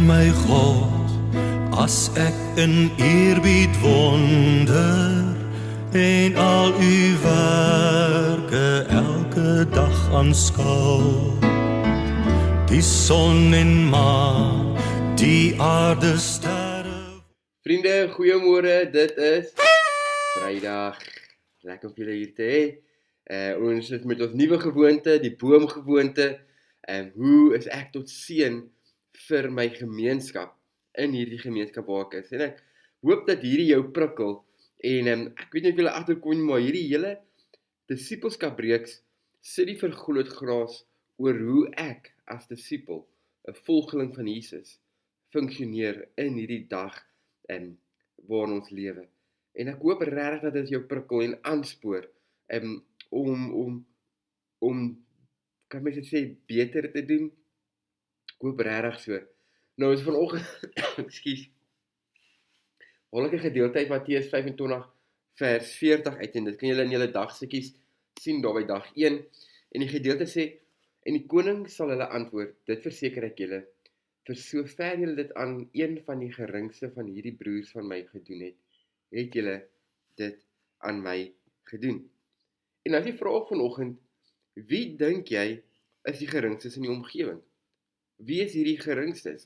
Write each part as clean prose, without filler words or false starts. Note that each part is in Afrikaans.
my God, as ek in eerbied wonder en al u werke elke dag aanskou. Die son en maan, die aarde, sterre. Vriende, goeiemôre, dit is Vrydag. Lekker om julle hier te hê. Ons is met ons nuwe gewoonte, die boomgewoonte. Hoe is ek tot seën vir my gemeenskap in hierdie gemeenskap waar ek is. En ek hoop dat hierdie jou prikkel. En ek weet nie of julle agterkom, maar hierdie hele disippelskap-reeks sit die vergrootglas oor hoe ek as disipel, 'n volgeling van Jesus, funksioneer in hierdie dag waarin ons lewe. En ek hoop regtig dat dit jou prikkel en aanspoor om kan mens dit sê, beter te doen. Ek hoop regtig so. Nou is vanoggend, ekskuus, haal ek 'n gedeelte uit Matteus 25 vers 40 uit en dit kan julle in julle dagstukkies sien daar by dag 1. En die gedeelte sê, en die koning sal hulle antwoord, dit verseker ek julle, vir sover julle dit aan een van die geringste van hierdie broers van my gedoen het, het julle dit aan my gedoen. En as die vraag vanoggend, wie dink jy is die geringstes in die omgewing? Wie is hierdie geringstes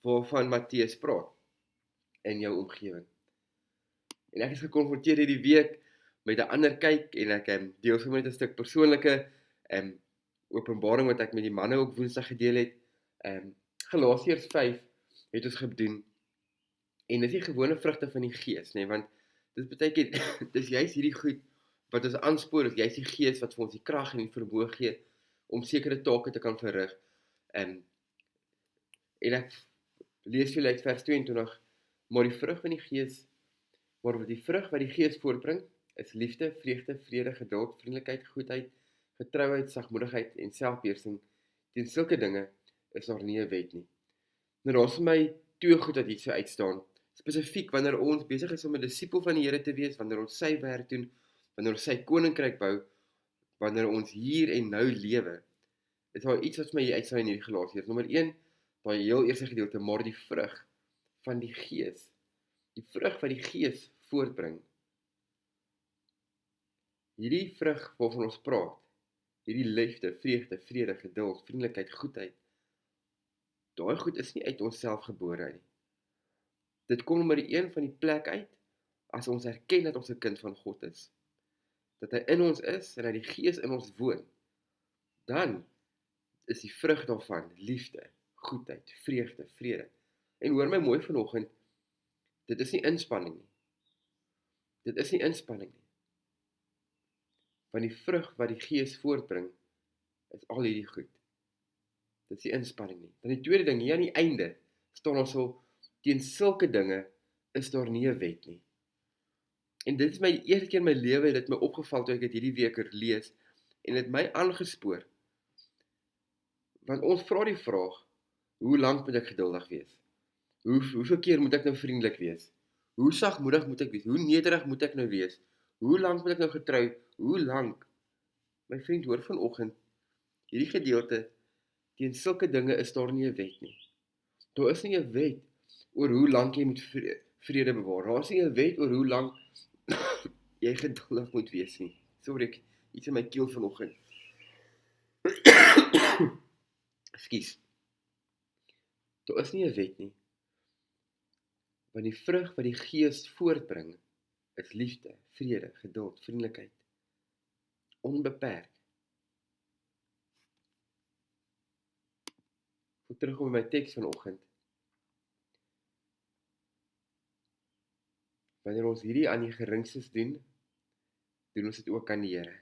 waarvan Matteus praat in jou omgewing? En ek is gekonfronteer hierdie week met 'n ander kyk en ek deel sommer net 'n stuk persoonlike openbaring wat ek met die manne ook Woensdag gedeel het. Galasiërs 5 het ons gedoen. En dis die gewone vrugte van die Gees, nee, want dis baie keer dis juist hierdie goed wat ons aanspoor, is juist die Gees wat vir ons die krag en die vermoë gee om sekere take te kan verrig. En ek lees vir julle uit vers 22, maar die vrug van die Gees, maar die vrug wat die Gees voortbring, is liefde, vreugde, vrede, geduld, vriendelikheid, goedheid, getrouheid, sagmoedigheid en selfbeheersing. Teen sulke dinge is daar nie 'n wet nie. Nou daar is vir my twee goed wat hier so uitstaan. Spesifiek wanneer ons besig is om 'n disipel van die Here te wees, wanneer ons sy werk doen, wanneer ons sy koninkryk bou, wanneer ons hier en nou lewe, is daar iets wat vir my hier uitstaan in hierdie Galasiërs. Nommer 1, daai heel eerste gedeelte, maar die vrug van die Gees. Die vrug wat die Gees voortbring. Hierdie vrug waarvan ons praat, hierdie liefde, vreugde, vrede, geduld, vriendelikheid, goedheid, daai goed is nie uit onsself gebore nie. Dit kom nommer 1 van die plek uit, as ons erken dat ons 'n kind van God is, dat hy in ons is en dat die Gees in ons woon, dan is die vrug daarvan liefde, goedheid, vreugde, vrede. En hoor my mooi vanoggend, dit is nie inspanning nie. Dit is nie inspanning nie. Want die vrug wat die Gees voortbring, is al hierdie goed. Dit is nie inspanning nie. Dan die tweede ding, hier aan die einde, staan ons so, teen sulke dinge is daar nie 'n wet nie. En dit is my eerste keer in my lewe, dit my opgeval toe ek dit hierdie week lees, en dit my aangespoor. Want ons vra die vraag, hoe lank moet ek geduldig wees? Hoeveel keer moet ek nou vriendelik wees? Hoe sagmoedig moet ek wees? Hoe nederig moet ek nou wees? Hoe lank moet ek nou getrou? Hoe lank? My vriend, hoor vanoggend, hierdie gedeelte, teen sulke dinge is daar nie 'n wet nie. Daar is nie 'n wet oor hoe lank jy moet vrede bewaar. Daar is nie 'n wet oor hoe lank jy geduldig moet wees nie. Sorry, ek iets in my keel vanoggend. Ekskuus. Daar is nie 'n wet nie. Want die vrug wat die Gees voortbring, is liefde, vrede, geduld, vriendelikheid. Onbeperk. Ek terugkom by my teks vanoggend. Wanneer ons hierdie aan die geringstes doen, doen ons dit ook aan die Here.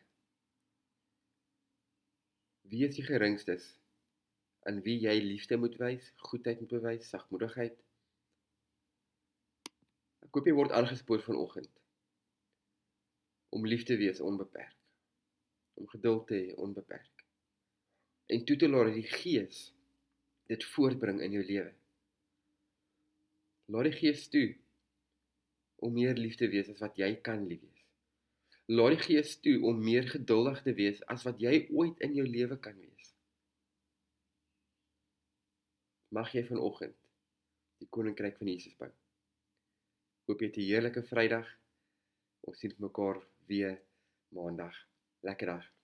Wie is die geringstes? Aan wie jy liefde moet wys, goedheid moet bewys, sagmoedigheid. Ek hoop jy word aangespoor vanoggend om lief te wees onbeperk, om geduld te hê onbeperk, en toe te laat dat die Gees dit voortbring in jou lewe. Laat die Gees toe om meer lief te wees as wat jy kan lief wees. Laat die Gees toe om meer geduldig te wees as wat jy ooit in jou lewe kan wees. Mag jy vanoggend die koninkryk van Jesus bou. Hoop jy het 'n heerlike Vrydag. Ons sien mekaar weer Maandag. Lekker dag.